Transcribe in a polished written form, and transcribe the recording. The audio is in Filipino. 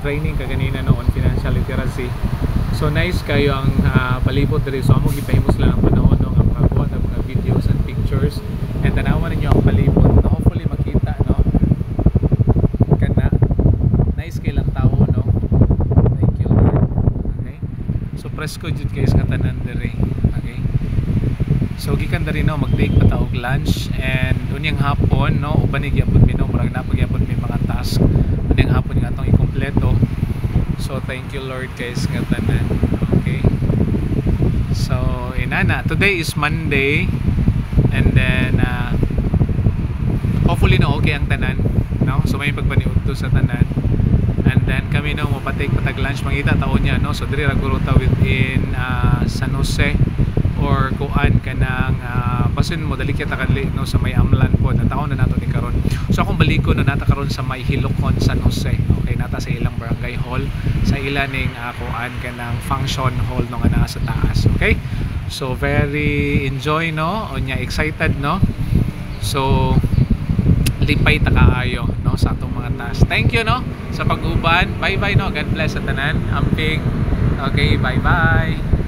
training kaganina no on financial literacy. So nice kayo ang palibot diri. So amo gipahimo sila ng panahon no nga makakuha ng mga videos and pictures and tanawan ninyo ang palibot no, hopefully makita no kana nice kay lang tao no. Thank you Lord. Okay, so presko jud guys nga tanan diri. Okay, so gikan diri no mag-take pa ta og lunch and unyang hapon no uban ni gyapon mi no murag na pagyapon mi mga task unyang hapon nga atong ikompleto. So thank you Lord guys nga tanan. Okay, so inana today is Monday and then hopefully no okay ang tanan no, so may pagpaniudto sa tanan and then kami no mapatake patag lunch mangita taon niya no. So diri ra guro ta within San Jose or kuan kanang basin mo dali kita kanli no sa may Amlan po na taon na nato ni karon. So akong baliko no nata karon sa may Hilocon San Jose. Okay, nata sa ilang barangay hall sa ilaning kuan kanang function hall no nga naa sa taas. Okay, so very enjoy no onya excited no. So lipay ta kaayo no sa atong mga task. Thank you no sa pag-uban. Bye bye no, God bless sa tanan amping. Okay, bye bye.